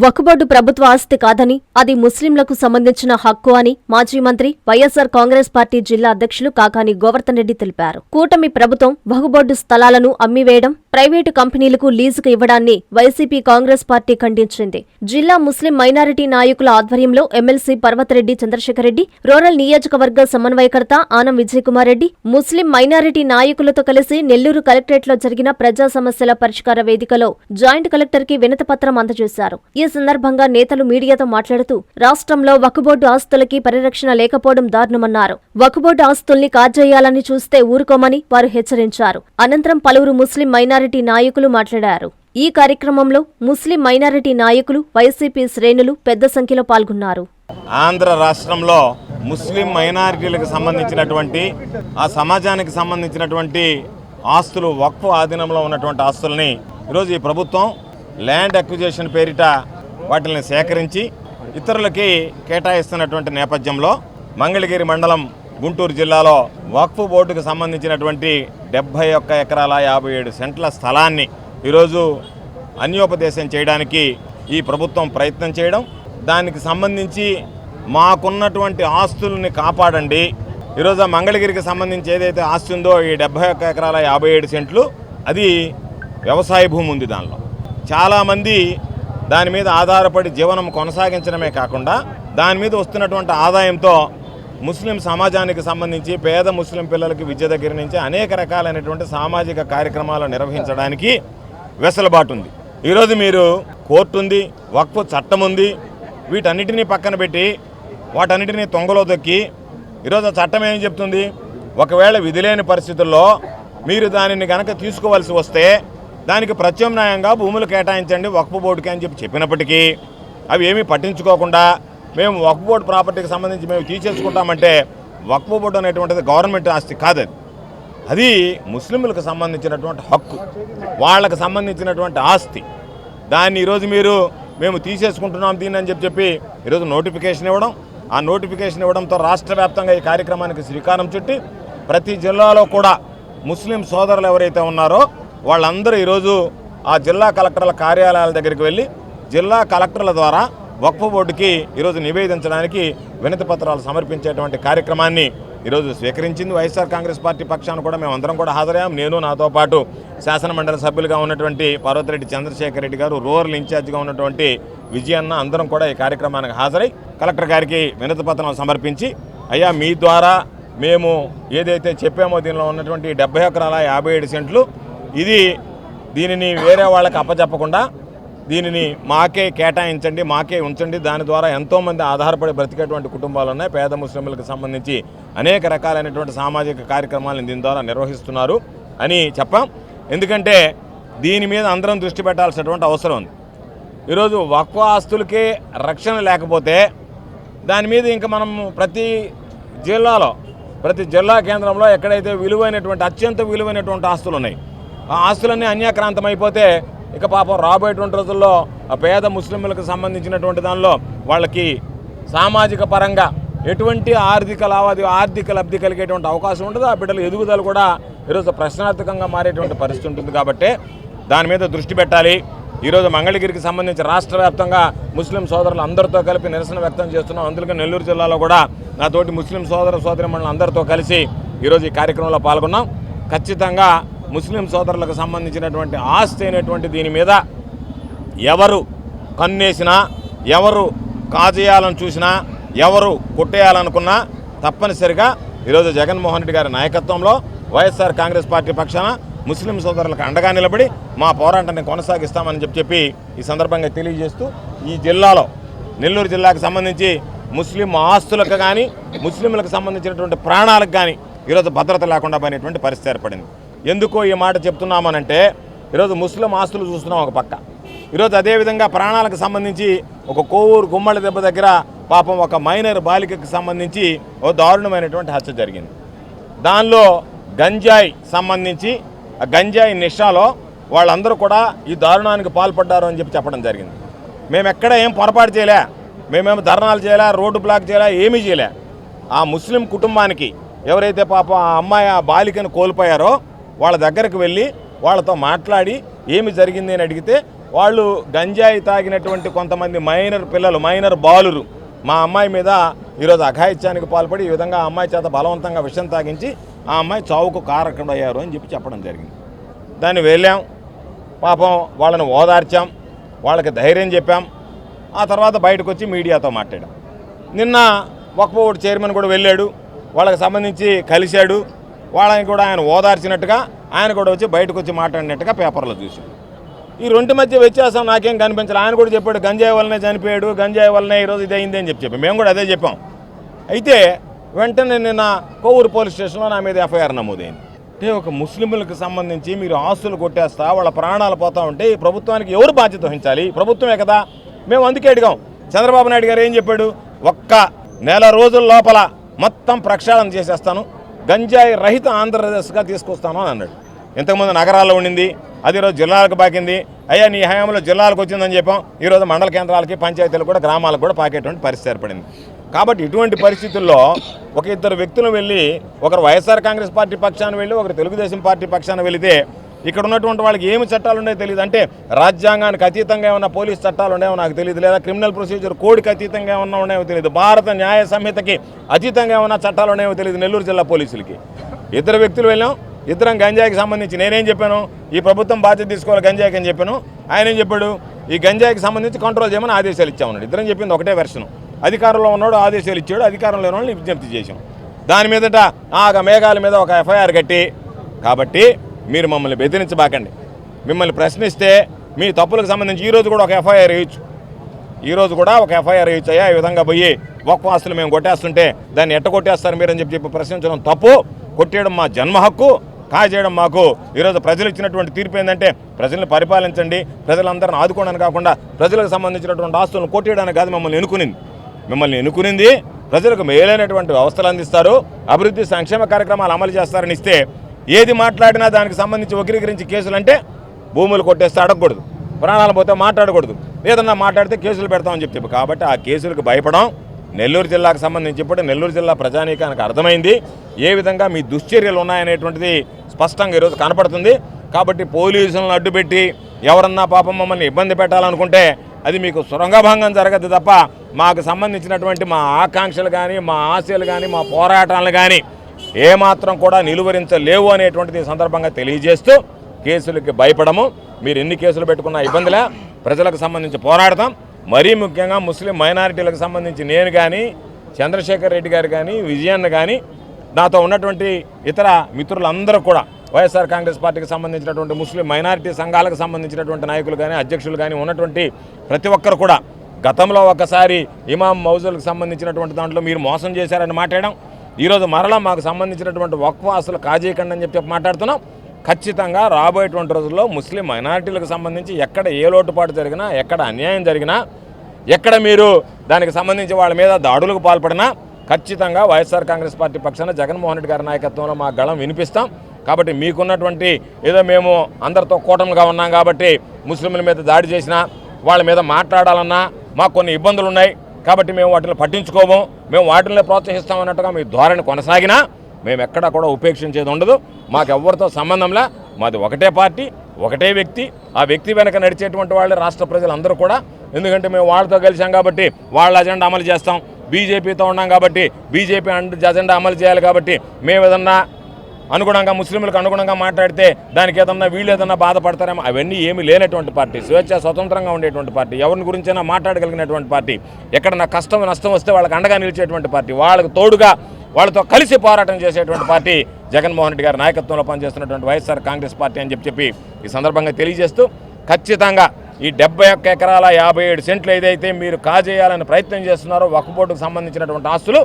వక్ఫ్ board ప్రభుత్వ ఆస్తి కాదని, అది ముస్లింలకు సంబంధించిన హక్కు అని మాజీ మంత్రి వైఎస్సార్ కాంగ్రెస్ పార్టీ జిల్లా అధ్యక్షులు కాకాని గోవర్ధన్ రెడ్డి తెలిపారు. కూటమి ప్రభుత్వం వక్ఫ్ బోర్డు స్థలాలను అమ్మివేయడం, ప్రైవేటు కంపెనీలకు లీజుకు ఇవ్వడాన్ని వైసీపీ కాంగ్రెస్ పార్టీ ఖండించింది. జిల్లా ముస్లిం మైనారిటీ నాయకుల ఆధ్వర్యంలో ఎమ్మెల్సీ పర్వతరెడ్డి చంద్రశేఖర్ రెడ్డి, రూరల్ నియోజకవర్గ సమన్వయకర్త ఆనం విజయకుమార్ రెడ్డి, ముస్లిం మైనారిటీ నాయకులతో కలిసి నెల్లూరు కలెక్టరేట్లో జరిగిన ప్రజా సమస్యల పరిష్కార వేదికలో జాయింట్ కలెక్టర్కి వినతిపత్రం అందజేశారు. ఈ సందర్భంగా నేతలు మీడియాతో మాట్లాడుతూ రాష్ట్రంలో వక్ఫ్ బోర్డు ఆస్తులకి పరిరక్షణ లేకపోవడం దారుణమన్నారు. వక్ఫ్ బోర్డు ఆస్తుల్ని కాజేయాలని చూస్తే ఊరుకోమని వారు హెచ్చరించారు. అనంతరం పలువురు ముస్లిం మైనారిటీ నాయకులు మాట్లాడారు. ఈ కార్యక్రమంలో ముస్లిం మైనారిటీ నాయకులు, వైసీపీ శ్రేణులు పెద్ద సంఖ్యలో పాల్గొన్నారు. ఆంధ్ర రాష్ట్రంలో ముస్లిం మైనారిటీలకు సంబంధించినటువంటి ఆ సమాజానికి సంబంధించినటువంటి ఆస్తులు, వక్ఫ్ ఆధీనంలో ఉన్నటువంటి ఆస్తుల్ని ఈరోజు ఈ ప్రభుత్వం ల్యాండ్ అక్విజిషన్ పేరిట వాటిని సేకరించి ఇతరులకి కేటాయిస్తున్నటువంటి నేపథ్యంలో మంగళగిరి మండలం గుంటూరు జిల్లాలో వక్ఫ్ బోర్డుకు సంబంధించినటువంటి 71 ఎకరాల 57 సెంట్ల స్థలాన్ని ఈరోజు అన్యోపదేశం చేయడానికి ఈ ప్రభుత్వం ప్రయత్నం చేయడం, దానికి సంబంధించి మాకున్నటువంటి ఆస్తుల్ని కాపాడండి. ఈరోజు ఆ మంగళగిరికి సంబంధించి ఏదైతే ఆస్తి ఉందో ఈ 71 ఎకరాల 57 సెంట్లు అది వ్యవసాయ భూమి ఉంది. దానిలో చాలామంది దాని మీద ఆధారపడి జీవనం కొనసాగించడమే కాకుండా దాని మీద వస్తున్నటువంటి ఆదాయంతో ముస్లిం సమాజానికి సంబంధించి పేద ముస్లిం పిల్లలకి విద్య దగ్గర నుంచి అనేక రకాలైనటువంటి సామాజిక కార్యక్రమాలు నిర్వహించడానికి వెసులుబాటు ఉంది. ఈరోజు మీరు కోర్టు ఉంది, వక్ఫ్ చట్టం ఉంది, వీటన్నిటినీ పక్కన పెట్టి వాటన్నిటినీ తొంగలో దొక్కి ఈరోజు చట్టం ఏం చెప్తుంది? ఒకవేళ విధి లేని పరిస్థితుల్లో మీరు దానిని కనుక తీసుకోవాల్సి వస్తే దానికి ప్రత్యామ్నాయంగా భూములు కేటాయించండి వక్ఫ్ బోర్డుకి అని చెప్పినప్పటికీ అవి ఏమీ పట్టించుకోకుండా మేము వక్ఫ్ బోర్డు ప్రాపర్టీకి సంబంధించి మేము తీసేసుకుంటామంటే వక్ఫ్ బోర్డు అనేటువంటిది గవర్నమెంట్ ఆస్తి కాదు. అది ముస్లింలకు సంబంధించినటువంటి హక్కు, వాళ్ళకు సంబంధించినటువంటి ఆస్తి. దాన్ని ఈరోజు మేము తీసేసుకుంటున్నాం దీన్ని అని చెప్పి ఈరోజు నోటిఫికేషన్ ఇవ్వడం, ఆ నోటిఫికేషన్ ఇవ్వడంతో రాష్ట్ర వ్యాప్తంగా ఈ కార్యక్రమానికి శ్రీకారం చుట్టి ప్రతి జిల్లాలో కూడా ముస్లిం సోదరులు ఎవరైతే ఉన్నారో వాళ్ళందరూ ఈరోజు ఆ జిల్లా కలెక్టర్ల కార్యాలయాల దగ్గరికి వెళ్ళి జిల్లా కలెక్టర్ల ద్వారా వక్ఫ్ బోర్డుకి ఈరోజు నివేదించడానికి వినతి పత్రాలు సమర్పించేటువంటి కార్యక్రమాన్ని ఈరోజు స్వీకరించింది. వైఎస్ఆర్ కాంగ్రెస్ పార్టీ పక్షాన కూడా మేమందరం కూడా హాజరయ్యాం. నేను, నాతో పాటు శాసనమండలి సభ్యులుగా ఉన్నటువంటి పర్వతరెడ్డి చంద్రశేఖర్ రెడ్డి గారు, రూరల్ ఇన్ఛార్జిగా ఉన్నటువంటి విజయన్న, అందరం కూడా ఈ కార్యక్రమానికి హాజరై కలెక్టర్ గారికి వినతి పత్రం సమర్పించి, అయ్యా మీ ద్వారా మేము ఏదైతే చెప్పామో దీనిలో ఉన్నటువంటి 70 ఎకరాల 57 సెంట్లు దీనిని వేరే వాళ్ళకి అప్పచెప్పకుండా దీనిని మాకే కేటాయించండి, మాకే ఉంచండి. దాని ద్వారా ఎంతోమంది ఆధారపడి బ్రతికేటువంటి కుటుంబాలు ఉన్నాయి. పేద ముస్లింలకు సంబంధించి అనేక రకాలైనటువంటి సామాజిక కార్యక్రమాలను దీని ద్వారా నిర్వహిస్తున్నారు అని చెప్పాం. ఎందుకంటే దీని మీద అందరం దృష్టి పెట్టాల్సినటువంటి అవసరం ఉంది. ఈరోజు వక్ఫ్ ఆస్తులకే రక్షణ లేకపోతే దాని మీద ఇంకా మనం ప్రతి జిల్లా కేంద్రంలో ఎక్కడైతే అత్యంత విలువైనటువంటి ఆస్తులు ఉన్నాయి, ఆ ఆస్తులన్నీ అన్యాక్రాంతం అయిపోతే ఇక పాపం రాబోయేటువంటి రోజుల్లో ఆ పేద ముస్లింలకు సంబంధించినటువంటి దానిలో వాళ్ళకి సామాజిక పరంగా ఎటువంటి ఆర్థిక లబ్ధి కలిగేటువంటి అవకాశం ఉంటుంది. ఆ బిడ్డల ఎదుగుదల కూడా ఈరోజు ప్రశ్నార్థకంగా మారేటువంటి పరిస్థితి ఉంటుంది. కాబట్టి దాని మీద దృష్టి పెట్టాలి. ఈరోజు మంగళగిరికి సంబంధించి రాష్ట్ర వ్యాప్తంగా ముస్లిం సోదరులు అందరితో కలిపి నిరసన వ్యక్తం చేస్తున్నాం. అందుకే నెల్లూరు జిల్లాలో కూడా నాతోటి ముస్లిం సోదరిమణులు అందరితో కలిసి ఈరోజు ఈ కార్యక్రమంలో పాల్గొన్నాం. ఖచ్చితంగా ముస్లిం సోదరులకు సంబంధించినటువంటి ఆస్తి అయినటువంటి దీని మీద ఎవరు కన్నేసినా, ఎవరు కాజేయాలని చూసినా, ఎవరు కొట్టేయాలనుకున్నా తప్పనిసరిగా ఈరోజు జగన్మోహన్ రెడ్డి గారి నాయకత్వంలో వైఎస్ఆర్ కాంగ్రెస్ పార్టీ పక్షాన ముస్లిం సోదరులకు అండగా నిలబడి మా పోరాటాన్ని కొనసాగిస్తామని చెప్పి ఈ సందర్భంగా తెలియజేస్తూ, ఈ జిల్లాలో నెల్లూరు జిల్లాకు సంబంధించి ముస్లిం ఆస్తులకు కానీ ముస్లింలకు సంబంధించినటువంటి ప్రాణాలకు కానీ ఈరోజు భద్రత లేకుండా పోయినటువంటి పరిస్థితి ఏర్పడింది. ఎందుకో ఈ మాట చెప్తున్నామనంటే ఈరోజు ముస్లిం ఆస్తులు చూస్తున్నాం ఒక పక్క, ఈరోజు అదేవిధంగా ప్రాణాలకు సంబంధించి ఒక కోవూరు గుమ్మడి దెబ్బ దగ్గర పాపం ఒక మైనర్ బాలికకు సంబంధించి ఓ దారుణమైనటువంటి హత్య జరిగింది. దానిలో గంజాయి సంబంధించి ఆ గంజాయి నిషాలో వాళ్ళందరూ కూడా ఈ దారుణానికి పాల్పడ్డారు అని చెప్పడం జరిగింది. మేము ఎక్కడ ఏం పొరపాటు చేయలే, మేమేమో ధర్నాలు చేయలే, రోడ్డు బ్లాక్ చేయలే, ఏమీ చేయలే. ఆ ముస్లిం కుటుంబానికి ఎవరైతే పాపం ఆ అమ్మాయి ఆ బాలికను కోల్పోయారో వాళ్ళ దగ్గరకు వెళ్ళి వాళ్ళతో మాట్లాడి ఏమి జరిగింది అని అడిగితే వాళ్ళు గంజాయి తాగినటువంటి కొంతమంది మైనర్ పిల్లలు, మైనర్ బాలురు మా అమ్మాయి మీద ఈరోజు అఘాయిత్యానికి పాల్పడి ఈ విధంగా ఆ అమ్మాయి చేత బలవంతంగా విషం తాగించి ఆ అమ్మాయి చావుకు కారకుడయ్యారు అని చెప్పడం జరిగింది. దాన్ని వెళ్ళాం, పాపం వాళ్ళని ఓదార్చాం, వాళ్ళకి ధైర్యం చెప్పాం. ఆ తర్వాత బయటకు వచ్చి మీడియాతో మాట్లాడాం. నిన్న వక్ఫ్ బోర్డు చైర్మన్ కూడా వెళ్ళాడు, వాళ్ళకి సంబంధించి కలిశాడు, వాళ్ళని కూడా ఆయన ఓదార్చినట్టుగా ఆయన కూడా వచ్చి బయటకు వచ్చి మాట్లాడినట్టుగా పేపర్లో చూసాం. ఈ రెండు మధ్య వ్యత్యాసం నాకేం కనిపించలేదు. ఆయన కూడా చెప్పాడు గంజాయి వల్లనే చనిపోయాడు, గంజాయి వల్లనే ఈరోజు ఇది అయింది అని చెప్పాం. మేము కూడా అదే చెప్పాం. అయితే వెంటనే నిన్న కోవూరు పోలీస్ స్టేషన్లో నా మీద ఎఫ్ఐఆర్ నమోదైంది. అంటే ఒక ముస్లింలకు సంబంధించి మీరు ఆస్తులు కొట్టేస్తా వాళ్ళ ప్రాణాలు పోతా ఉంటే ఈ ప్రభుత్వానికి ఎవరు బాధ్యత వహించాలి? ప్రభుత్వమే కదా. మేము అందుకే అడిగాం. చంద్రబాబు నాయుడు గారు ఏం చెప్పాడు? ఒక్క నెల రోజుల లోపల మొత్తం ప్రక్షాళన చేసేస్తాను, గంజాయి రహిత ఆంధ్రప్రదేశ్గా తీసుకొస్తాను అని అన్నాడు. ఇంతకుముందు నగరాల్లో ఉండింది, అది ఈరోజు జిల్లాలకు పాకింది. అయ్యా నీ హయాంలో జిల్లాలకు వచ్చిందని చెప్పాం. ఈరోజు మండల కేంద్రాలకి, పంచాయతీలకు కూడా, గ్రామాలకు కూడా పాకేటువంటి పరిస్థితి ఏర్పడింది. కాబట్టి ఇటువంటి పరిస్థితుల్లో ఒక ఇద్దరు వ్యక్తులు వెళ్ళి, ఒకరు వైఎస్ఆర్ కాంగ్రెస్ పార్టీ పక్షాన వెళ్ళి, ఒకరు తెలుగుదేశం పార్టీ పక్షాన వెళితే ఇక్కడ ఉన్నటువంటి వాళ్ళకి ఏమి చట్టాలు ఉన్నాయో తెలియదు. అంటే రాజ్యాంగానికి అతీతంగా ఏమన్నా పోలీస్ చట్టాలు ఉన్నాయో నాకు తెలియదు, లేదా క్రిమినల్ ప్రొసీజర్ కోడ్కి అతీతంగా ఏమన్నా ఉన్నాయో తెలియదు, భారత న్యాయ సంహితకి అతీతంగా ఏమన్నా చట్టాలు ఉన్నాయో తెలియదు నెల్లూరు జిల్లా పోలీసులకి. ఇద్దరు వ్యక్తులు వెళ్ళాం, ఇద్దరం గంజాయికి సంబంధించి నేనేం చెప్పాను, ఈ ప్రభుత్వం బాధ్యత తీసుకోవాలి గంజాయికి అని చెప్పాను. ఆయన ఏం చెప్పాడు, ఈ గంజాయికి సంబంధించి కంట్రోల్ చేయమని ఆదేశాలు ఇచ్చామన్నాడు. ఇద్దరం చెప్పింది ఒకటే వెర్షన్. అధికారంలో ఉన్నాడు ఆదేశాలు ఇచ్చాడు, అధికారంలో లేని వాళ్ళని విజ్ఞప్తి చేశాం. దాని మీదట మేఘాల మీద ఒక ఎఫ్ఐఆర్ కట్టి, కాబట్టి మీరు మమ్మల్ని బెదిరించబాకండి, మిమ్మల్ని ప్రశ్నిస్తే మీ తప్పులకు సంబంధించి ఈరోజు కూడా ఒక ఎఫ్ఐఆర్ వేయచ్చు, ఈరోజు కూడా ఒక ఎఫ్ఐఆర్ వేయచ్చు. అయ్యా ఈ విధంగా పోయి వక్ఫ్ ఆస్తులు మేము కొట్టేస్తుంటే దాన్ని ఎట్ట కొట్టేస్తారు మీరని చెప్పి ప్రశ్నించడం తప్పు, కొట్టేయడం మా జన్మ హక్కు, కాజేయడం మాకు. ఈరోజు ప్రజలు ఇచ్చినటువంటి తీర్పు ఏంటంటే ప్రజల్ని పరిపాలించండి, ప్రజలందరిని ఆదుకోవడానికి కాకుండా ప్రజలకు సంబంధించినటువంటి ఆస్తులను కొట్టేయడానికి కాదు మిమ్మల్ని ఎన్నుకునింది ప్రజలకు మేలైనటువంటి వ్యవస్థలు అందిస్తారు, అభివృద్ధి సంక్షేమ కార్యక్రమాలు అమలు చేస్తారని ఇస్తే ఏది మాట్లాడినా దానికి సంబంధించి వక్రీకరించి కేసులు, అంటే భూములు కొట్టేస్తే అడగకూడదు, ప్రాణాలు పోతే మాట్లాడకూడదు, ఏదన్నా మాట్లాడితే కేసులు పెడతామని చెప్పి. కాబట్టి ఆ కేసులకు భయపడం నెల్లూరు జిల్లాకు సంబంధించి ఇప్పుడు నెల్లూరు జిల్లా ప్రజానీకానికి అర్థమైంది ఏ విధంగా మీ దుశ్చర్యలు ఉన్నాయనేటువంటిది స్పష్టంగా ఈరోజు కనపడుతుంది. కాబట్టి పోలీసులను అడ్డుపెట్టి ఎవరన్నా పాపం మమ్మల్ని ఇబ్బంది పెట్టాలనుకుంటే అది మీకు సొరంగభంగం జరగదు తప్ప మాకు సంబంధించినటువంటి మా ఆకాంక్షలు కానీ, మా ఆశలు కానీ, మా పోరాటాలను కానీ ఏమాత్రం కూడా నిలువరించలేవు అనేటువంటిది సందర్భంగా తెలియజేస్తూ, కేసులకి భయపడము, మీరు ఎన్ని కేసులు పెట్టుకున్నా ఇబ్బందిలే, ప్రజలకు సంబంధించి పోరాడతాం. మరీ ముఖ్యంగా ముస్లిం మైనారిటీలకు సంబంధించి నేను కానీ, చంద్రశేఖర్ రెడ్డి గారు కానీ, విజయన్న కానీ, నాతో ఉన్నటువంటి ఇతర మిత్రులందరూ కూడా, వైఎస్ఆర్ కాంగ్రెస్ పార్టీకి సంబంధించినటువంటి ముస్లిం మైనారిటీ సంఘాలకు సంబంధించినటువంటి నాయకులు కానీ, అధ్యక్షులు కానీ ఉన్నటువంటి ప్రతి ఒక్కరు కూడా గతంలో ఒకసారి ఇమాం మౌజులకు సంబంధించినటువంటి దాంట్లో మీరు మోసం చేశారని మాట్లాడాం. ఈరోజు మరలా మాకు సంబంధించినటువంటి వక్ఫ్ ఆస్తులు కాజేయకండి అని చెప్పి మాట్లాడుతున్నాం. ఖచ్చితంగా రాబోయేటువంటి రోజుల్లో ముస్లిం మైనారిటీలకు సంబంధించి ఎక్కడ ఏ లోటుపాటు జరిగినా, ఎక్కడ అన్యాయం జరిగినా, ఎక్కడ మీరు దానికి సంబంధించి వాళ్ళ మీద దాడులకు పాల్పడినా ఖచ్చితంగా వైఎస్ఆర్ కాంగ్రెస్ పార్టీ పక్షాన జగన్మోహన్ రెడ్డి గారి నాయకత్వంలో మా గళం వినిపిస్తాం. కాబట్టి మీకున్నటువంటి ఏదో మేము అందరితో కూటమిగా ఉన్నాం కాబట్టి ముస్లింల మీద దాడి చేసినా, వాళ్ళ మీద మాట్లాడాలన్నా మాకు కొన్ని ఇబ్బందులు ఉన్నాయి కాబట్టి మేము వాటిని పట్టించుకోము, మేము వాటిని ప్రోత్సహిస్తామన్నట్టుగా మీ ధోరణి కొనసాగినా మేము ఎక్కడా కూడా ఉపేక్షించేది ఉండదు. మాకెవ్వరితో సంబంధంలా, మాది ఒకటే పార్టీ, ఒకటే వ్యక్తి, ఆ వ్యక్తి వెనక నడిచేటువంటి వాళ్ళే రాష్ట్ర ప్రజలందరూ కూడా. ఎందుకంటే మేము వాళ్ళతో కలిసాం కాబట్టి వాళ్ళ అజెండా అమలు చేస్తాం, బీజేపీతో ఉన్నాం కాబట్టి బీజేపీ అజెండా అమలు చేయాలి. కాబట్టి మేము ఏదన్నా అనుగుణంగా ముస్లింలకు అనుగుణంగా మాట్లాడితే దానికి ఏదన్నా వీళ్ళు ఏదన్నా బాధపడతారేమో, అవన్నీ ఏమీ లేనటువంటి పార్టీ, స్వేచ్ఛ స్వతంత్రంగా ఉండేటువంటి పార్టీ, ఎవరిని గురించైనా మాట్లాడగలిగినటువంటి పార్టీ, ఎక్కడన్నా కష్టం నష్టం వస్తే వాళ్ళకి అండగా నిలిచేటువంటి పార్టీ, వాళ్ళకు తోడుగా వాళ్ళతో కలిసి పోరాటం చేసేటువంటి పార్టీ జగన్మోహన్ రెడ్డి గారి నాయకత్వంలో పనిచేస్తున్నటువంటి వైఎస్ఆర్ కాంగ్రెస్ పార్టీ అని చెప్పి ఈ సందర్భంగా తెలియజేస్తూ, ఖచ్చితంగా ఈ 71 ఎకరాల 57 సెంట్లు ఏదైతే మీరు కాజేయాలని ప్రయత్నం చేస్తున్నారో వక్ఫ్ బోర్డుకు సంబంధించినటువంటి ఆస్తులు,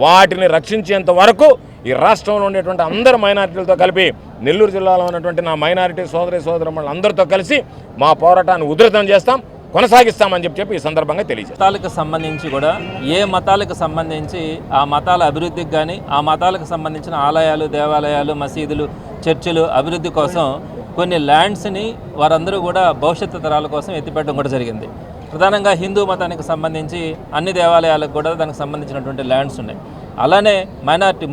వాటిని రక్షించేంత వరకు ఈ రాష్ట్రంలో ఉండేటువంటి అందరు మైనారిటీలతో కలిపి నెల్లూరు జిల్లాలో ఉన్నటువంటి నా మైనారిటీ సోదరులు అందరితో కలిసి మా పోరాటాన్ని ఉధృతం చేస్తాం, కొనసాగిస్తామని చెప్పి ఈ సందర్భంగా తెలియజేస్తాం. మతాలకు సంబంధించి కూడా ఏ మతాలకు సంబంధించి ఆ మతాల అభివృద్ధికి కానీ, ఆ మతాలకు సంబంధించిన ఆలయాలు, దేవాలయాలు, మసీదులు, చర్చిలు అభివృద్ధి కోసం కొన్ని ల్యాండ్స్ని వారందరూ కూడా భవిష్యత్తు తరాల కోసం ఎత్తిపెట్టడం కూడా జరిగింది. ప్రధానంగా హిందూ మతానికి సంబంధించి అన్ని దేవాలయాలకు కూడా దానికి సంబంధించినటువంటి ల్యాండ్స్ ఉన్నాయి. అలానే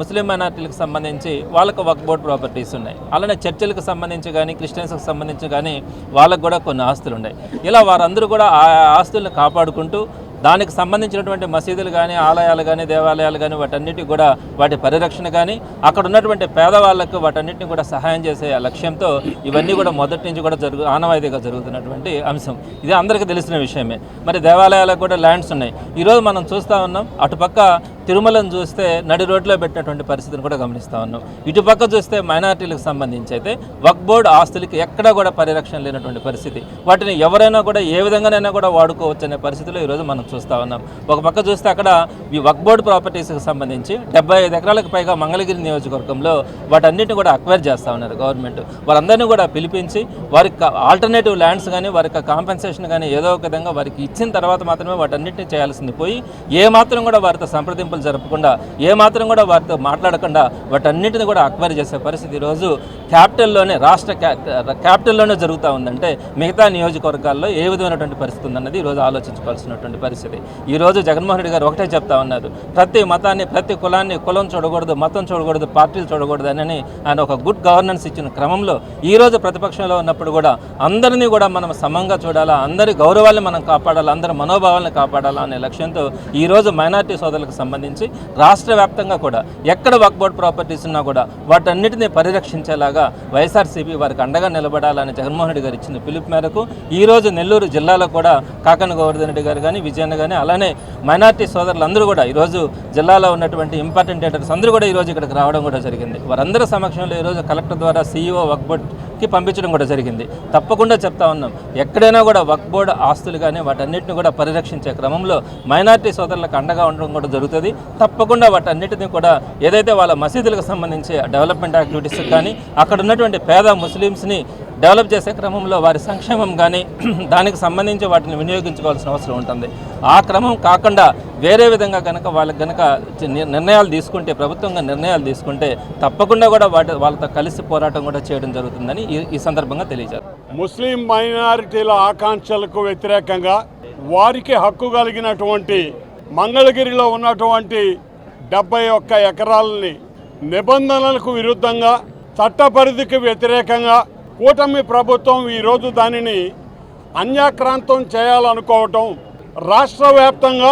ముస్లిం మైనారిటీలకు సంబంధించి వాళ్ళకు వక్ఫ్ బోర్డ్ ప్రాపర్టీస్ ఉన్నాయి. అలానే చర్చిలకు సంబంధించి కానీ క్రిస్టియన్స్కి సంబంధించి కానీ వాళ్ళకు కూడా కొన్ని ఆస్తులు ఉన్నాయి. ఇలా వారందరూ కూడా ఆ ఆస్తులను కాపాడుకుంటూ దానికి సంబంధించినటువంటి మసీదులు కానీ ఆలయాలు కానీ దేవాలయాలు కానీ వాటన్నిటికి కూడా వాటి పరిరక్షణ కానీ అక్కడ ఉన్నటువంటి పేదవాళ్లకు వాటన్నిటిని కూడా సహాయం చేసే లక్ష్యంతో ఇవన్నీ కూడా మొదటి నుంచి కూడా ఆనవాయితీగా జరుగుతున్నటువంటి అంశం. ఇది అందరికీ తెలిసిన విషయమే. మరి దేవాలయాలకు కూడా ల్యాండ్స్ ఉన్నాయి. ఈరోజు మనం చూస్తూ ఉన్నాం, అటుపక్క తిరుమలను చూస్తే నడి రోడ్లో పెట్టినటువంటి పరిస్థితిని కూడా గమనిస్తూ ఉన్నాం. ఇటుపక్క చూస్తే మైనారిటీలకు సంబంధించి అయితే వక్ఫ్ బోర్డు ఆస్తులకి ఎక్కడా కూడా పరిరక్షణ లేనటువంటి పరిస్థితి. వాటిని ఎవరైనా కూడా ఏ విధంగానైనా కూడా వాడుకోవచ్చు అనే పరిస్థితిలో ఈరోజు మనం చూస్తూ ఉన్నాం. ఒక పక్క చూస్తే అక్కడ ఈ వక్ఫ్ బోర్డు ప్రాపర్టీస్కి సంబంధించి 75 ఎకరాలకు పైగా మంగళగిరి నియోజకవర్గంలో వాటన్నిటిని కూడా అక్వైర్ చేస్తూ ఉన్నారు గవర్నమెంట్. వారందరినీ కూడా పిలిపించి వారికి ఆల్టర్నేటివ్ ల్యాండ్స్ కానీ వారికి కాంపెన్సేషన్ కానీ ఏదో ఒక విధంగా వారికి ఇచ్చిన తర్వాత మాత్రమే వాటన్నిటిని చేయాల్సింది పోయి ఏమాత్రం కూడా వారితో సంప్రదింపులు జరపకుండా ఏమాత్రం కూడా వారితో మాట్లాడకుండా వాటన్నిటిని కూడా అక్వైర్ చేసే పరిస్థితి ఈరోజు క్యాపిటల్లోనే రాష్ట్ర క్యాపిటల్లోనే జరుగుతూ ఉందంటే మిగతా నియోజకవర్గాల్లో ఏ విధమైనటువంటి పరిస్థితి ఉందన్నది ఈరోజు ఆలోచించుకోవాల్సినటువంటి పరిస్థితి. ఈరోజు జగన్మోహన్ రెడ్డి గారు ఒకటే చెప్తా ఉన్నారు, ప్రతి మతాన్ని ప్రతి కులాన్ని కులం చూడకూడదు, మతం చూడకూడదు, పార్టీలు చూడకూడదు అని ఆయన ఒక గుడ్ గవర్నెన్స్ ఇచ్చిన క్రమంలో ఈరోజు ప్రతిపక్షంలో ఉన్నప్పుడు కూడా అందరినీ కూడా మనం సమంగా చూడాలా, అందరి గౌరవాన్ని మనం కాపాడాలా, అందరి మనోభావాలను కాపాడాలా అనే లక్ష్యంతో ఈరోజు మైనారిటీ సోదరులకు సంబంధించి రాష్ట్ర వ్యాప్తంగా కూడా ఎక్కడ వక్ఫ్ బోర్డ్ ప్రాపర్టీస్ ఉన్నా కూడా వాటన్నిటిని పరిరక్షించేలాగా వైఎస్ఆర్సీపీ వారికి అండగా నిలబడాలని జగన్మోహన్ రెడ్డి గారు ఇచ్చిన పిలుపు మేరకు ఈరోజు నెల్లూరు జిల్లాలో కూడా కాకాని గోవర్ధన్ రెడ్డి గారు కానీ విజయన్న కానీ అలానే మైనారిటీ సోదరులందరూ కూడా ఈరోజు జిల్లాలో ఉన్నటువంటి ఇంపార్టెంట్ లీడర్స్ అందరూ కూడా ఈరోజు ఇక్కడికి రావడం కూడా జరిగింది. వారందరి సమక్షంలో ఈరోజు కలెక్టర్ ద్వారా CEO వక్ఫ్ బోర్డ్కి పంపించడం కూడా జరిగింది. తప్పకుండా చెప్తా ఉన్నాం, ఎక్కడైనా కూడా వక్ఫ్ బోర్డు ఆస్తులు కానీ వాటన్నిటిని కూడా పరిరక్షించే క్రమంలో మైనారిటీ సోదరులకు అండగా ఉండడం కూడా జరుగుతుంది. తప్పకుండా వాటన్నిటిని కూడా ఏదైతే వాళ్ళ మసీదులకు సంబంధించి డెవలప్మెంట్ యాక్టివిటీస్ కానీ అక్కడ ఉన్నటువంటి పేద ముస్లిమ్స్ని డెవలప్ చేసే క్రమంలో వారి సంక్షేమం కానీ దానికి సంబంధించి వాటిని వినియోగించుకోవాల్సిన అవసరం ఉంటుంది. ఆ క్రమం కాకుండా వేరే విధంగా కనుక వాళ్ళకి కనుక నిర్ణయాలు తీసుకుంటే, ప్రభుత్వంగా నిర్ణయాలు తీసుకుంటే తప్పకుండా కూడా వాళ్ళతో కలిసి పోరాటం కూడా చేయడం జరుగుతుందని ఈ సందర్భంగా తెలియజేస్తారు. ముస్లిం మైనారిటీల ఆకాంక్షలకు వ్యతిరేకంగా వారికి హక్కు కలిగినటువంటి మంగళగిరిలో ఉన్నటువంటి 71 ఎకరాలని నిబంధనలకు విరుద్ధంగా చట్ట పరిధికి వ్యతిరేకంగా కూటమి ప్రభుత్వం ఈరోజు దానిని అన్యాక్రాంతం చేయాలనుకోవటం, రాష్ట్ర వ్యాప్తంగా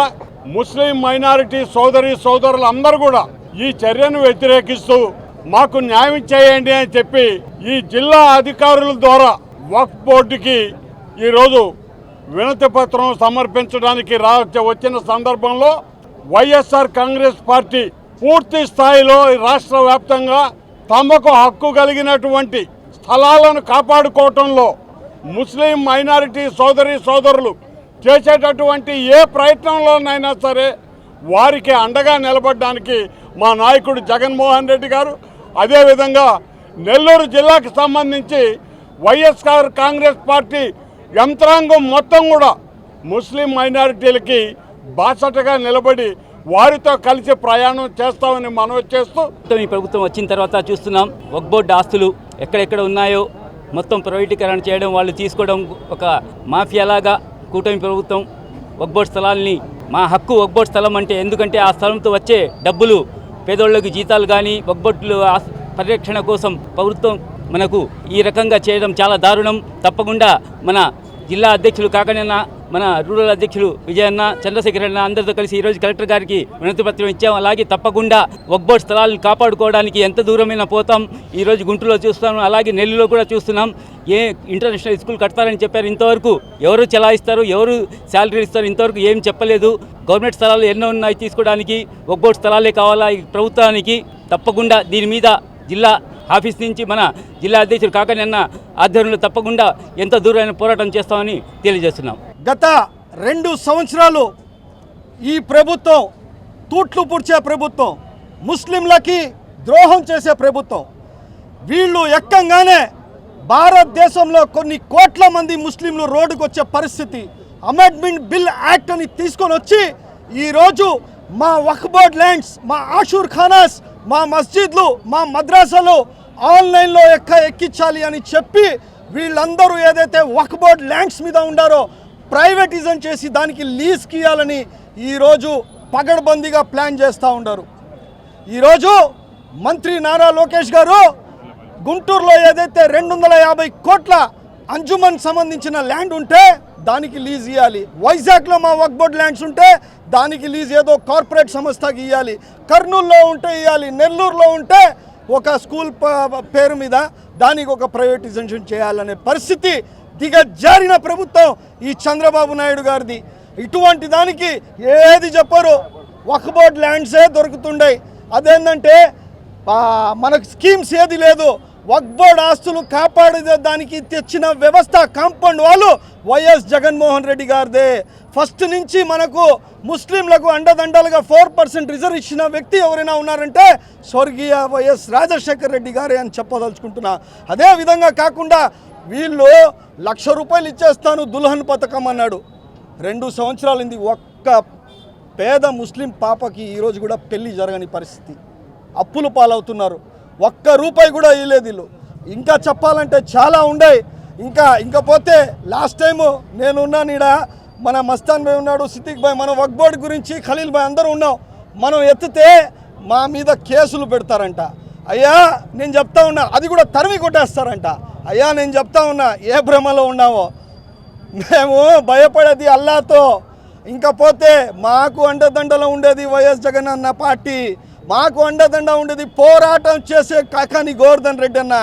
ముస్లిం మైనారిటీ సోదరులందరూ కూడా ఈ చర్యను వ్యతిరేకిస్తూ మాకు న్యాయం చేయండి అని చెప్పి ఈ జిల్లా అధికారుల ద్వారా వక్ఫ్ బోర్డుకి ఈరోజు వినతి పత్రం సమర్పించడానికి వచ్చిన సందర్భంలో వైఎస్ఆర్ కాంగ్రెస్ పార్టీ పూర్తి స్థాయిలో రాష్ట్ర వ్యాప్తంగా తమకు హక్కు కలిగినటువంటి స్థలాలను కాపాడుకోవటంలో ముస్లిం మైనారిటీ సోదరులు చేసేటటువంటి ఏ ప్రయత్నంలోనైనా సరే వారికి అండగా నిలబడడానికి మా నాయకుడు జగన్మోహన్ రెడ్డి గారు, అదేవిధంగా నెల్లూరు జిల్లాకు సంబంధించి వైఎస్ఆర్ కాంగ్రెస్ పార్టీ యంత్రాంగం మొత్తం కూడా ముస్లిం మైనారిటీలకి బాసటగా నిలబడి వారితో కలిసి ప్రయాణం చేస్తామని మనవి చేస్తూ ఈ ప్రభుత్వం వచ్చిన తర్వాత చూస్తున్నాం వక్ఫ్ బోర్డు ఆస్తులు ఎక్కడెక్కడ ఉన్నాయో మొత్తం ప్రైవేటీకరణ చేయడం, వాళ్ళు తీసుకోవడం ఒక మాఫియాలాగా కూటమి ప్రభుత్వం వక్ఫ్ బోర్డు స్థలాల్ని మా హక్కు వక్ఫ్ బోర్డు స్థలం అంటే ఎందుకంటే ఆ స్థలంతో వచ్చే డబ్బులు పేదోళ్ళకి జీతాలు కానీ వక్ఫ్ బోర్డులు పరిరక్షణ కోసం ప్రభుత్వం మనకు ఈ రకంగా చేయడం చాలా దారుణం. తప్పకుండా మన జిల్లా అధ్యక్షులు కాకనన్న, మన రూరల్ అధ్యక్షులు విజయన్న, చంద్రశేఖర్ అన్న అందరితో కలిసి ఈరోజు కలెక్టర్ గారికి వినతి పత్రం ఇచ్చాం. అలాగే తప్పకుండా వక్ఫ్ బోర్డు స్థలాలను కాపాడుకోవడానికి ఎంత దూరమైనా పోతాం. ఈరోజు గుంటూరులో చూస్తున్నాం, అలాగే నెల్లూరులో కూడా చూస్తున్నాం. ఇంటర్నేషనల్ స్కూల్ కడతారని చెప్పారు, ఇంతవరకు ఎవరు చెలాయిస్తారు, ఎవరు శాలరీ ఇస్తారు, ఇంతవరకు ఏం చెప్పలేదు. గవర్నమెంట్ స్థలాలు ఎన్నో ఉన్నాయి తీసుకోవడానికి, వక్ఫ్ బోర్డు స్థలాలే కావాలా ఈ ప్రభుత్వానికి. తప్పకుండా దీని మీద జిల్లా ఆఫీస్ నుంచి మన జిల్లా అధ్యక్షుడు కాకనన్న ఆధ్వర్యంలో తప్పకుండా ఎంత దూరమైన పోరాటం చేస్తామని తెలియజేస్తున్నాం. గత 2 సంవత్సరాలు ఈ ప్రభుత్వం తూట్లు పుడిచే ప్రభుత్వం, ముస్లింలకి ద్రోహం చేసే ప్రభుత్వం. వీళ్ళు ఎక్కంగానే భారతదేశంలో కొన్ని కోట్ల మంది ముస్లింలు రోడ్డుకు వచ్చే పరిస్థితి, అమెండ్మెంట్ బిల్ యాక్ట్ అని తీసుకొని వచ్చి ఈరోజు మా వక్ఫ్ బోర్డ్ ల్యాండ్స్, మా ఆషూర్ ఖానాస్, మా మస్జిద్లు, మా మద్రాసాలు ఆన్లైన్లో ఎక్కించాలి అని చెప్పి వీళ్ళందరూ ఏదైతే వక్ఫ్ బోర్డ్ ల్యాండ్స్ మీద ఉండారో ప్రైవేటిజం చేసి దానికి లీజ్కి ఇవ్వాలని ఈరోజు పగడ్బందీగా ప్లాన్ చేస్తూ ఉన్నారు. ఈరోజు మంత్రి నారా లోకేష్ గారు గుంటూరులో ఏదైతే 250 కోట్ల అంజుమన్ సంబంధించిన ల్యాండ్ ఉంటే దానికి లీజ్ ఇవ్వాలి. వైజాగ్లో మా వక్ఫ్ బోర్డ్ ల్యాండ్స్ ఉంటే దానికి లీజ్ ఏదో కార్పొరేట్ సంస్థకి ఇవ్వాలి. కర్నూలులో ఉంటే ఇవ్వాలి. నెల్లూరులో ఉంటే ఒక స్కూల్ పేరు మీద దానికి ఒక ప్రైవేటైజేషన్ చేయాలనే పరిస్థితి దిగజారిన ప్రభుత్వం ఈ చంద్రబాబు నాయుడు గారిది. ఇటువంటి దానికి ఏది చెప్పరు, వక్ఫ్ బోర్డ్ ల్యాండ్సే దొరుకుతుండే. అదేంటంటే మనకు స్కీమ్స్ ఏది లేదు. వక్ఫ్ బోర్డ్ ఆస్తులు కాపాడే దానికి తెచ్చిన వ్యవస్థ కాంపౌండ్ వాళ్ళు వైఎస్ జగన్మోహన్ రెడ్డి గారిదే. ఫస్ట్ నుంచి మనకు ముస్లింలకు అండదండలుగా 4% రిజర్వ్ ఇచ్చిన వ్యక్తి ఎవరైనా ఉన్నారంటే స్వర్గీయ వైఎస్ రాజశేఖర్ రెడ్డి గారే అని చెప్పదలుచుకుంటున్నా. అదే విధంగా కాకుండా వీళ్ళు ₹1,00,000 ఇచ్చేస్తాను దుల్హన్ పథకం అన్నాడు. 2 సంవత్సరాలైంది. ఒక్క పేద ముస్లిం పాపకి ఈరోజు కూడా పెళ్లి జరగని పరిస్థితి. అప్పులు పాలవుతున్నారు. ₹1 కూడా ఇవ్వలేదు వీళ్ళు. ఇంకా చెప్పాలంటే చాలా ఉండే. ఇంకా పోతే లాస్ట్ టైము నేనున్నాను ఈడ, మన మస్తాన్ భాయ్ ఉన్నాడు, సిద్దిక్ భాయ్, మన వక్ఫ్ బోర్డ్ గురించి ఖలీల్ భాయ్ అందరూ ఉన్నాం. మనం ఎత్తితే మా మీద కేసులు పెడతారంట. అయ్యా నేను చెప్తా ఉన్నా, అది కూడా తరిమి కొట్టేస్తారంట. అయ్యా నేను చెప్తా ఉన్నా, ఏ భ్రమలో ఉన్నామో మేము భయపడేది అల్లాతో. ఇంకా పోతే మాకు అండదండలో ఉండేది వైఎస్ జగన్ అన్న పార్టీ, మాకు అండదండ ఉండేది పోరాటం చేసే కాకాని గోవర్ధన్ రెడ్డి అన్న,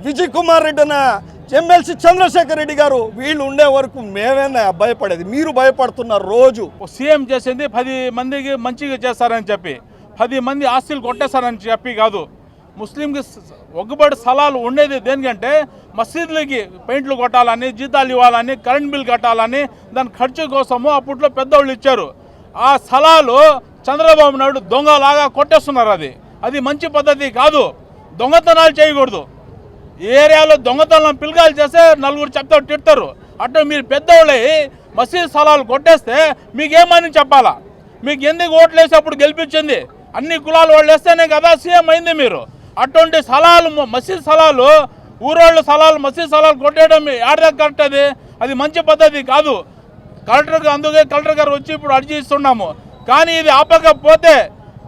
విజయ్ కుమార్ రెడ్డి అన్న, ఎమ్మెల్సీ చంద్రశేఖర్ రెడ్డి గారు. వీళ్ళు ఉండే వరకు మేమేనా భయపడేది? మీరు భయపడుతున్నారు. రోజు సీఎం చేసింది 10 మందికి మంచిగా చేస్తారని చెప్పి, 10 మంది ఆస్తులు కొట్టేస్తారని చెప్పి కాదు. ముస్లింకి ఒక్కబడి స్థలాలు ఉండేది దేనికంటే మసీదులకి పెయింట్లు కొట్టాలని, జీతాలు ఇవ్వాలని, కరెంట్ బిల్ కట్టాలని, దాని ఖర్చు కోసము అప్పట్లో పెద్దవాళ్ళు ఇచ్చారు. ఆ స్థలాలు చంద్రబాబు నాయుడు దొంగలాగా కొట్టేస్తున్నారు. అది మంచి పద్ధతి కాదు. దొంగతనాలు చేయకూడదు. ఏరియాలో దొంగతనం పిల్లకాయలు చేస్తే నలుగురు చెప్తారు, తిడతారు. అట్లా మీరు పెద్దవాళ్ళే మసీద్ స్థలాలు కొట్టేస్తే మీకేమని చెప్పాలా? మీకు ఎందుకు ఓట్లు వేసి అప్పుడు గెలిపించింది? అన్ని కులాలు వాళ్ళు వేస్తేనే కదా సీఎం అయింది మీరు. అటువంటి స్థలాలు, మసీద్ స్థలాలు, ఊరోళ్ళ స్థలాలు, మసీద్ స్థలాలు కొట్టేయడం ఆడదా కరెక్ట్? అది మంచి పద్ధతి కాదు. అందుకే కలెక్టర్ గారు వచ్చి ఇప్పుడు అర్జీ ఇస్తున్నాము. కానీ ఇది ఆపకపోతే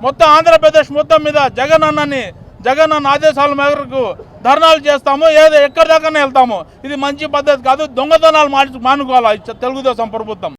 మొత్తం ఆంధ్రప్రదేశ్ మొత్తం మీద జగన్ అన్న ఆదేశాల మేరకు ధర్నాలు చేస్తాము, ఎక్కడి దాకానే వెళ్తాము. ఇది మంచి పద్ధతి కాదు. దొంగతనాలు మానుకోవాలి తెలుగుదేశం ప్రభుత్వం.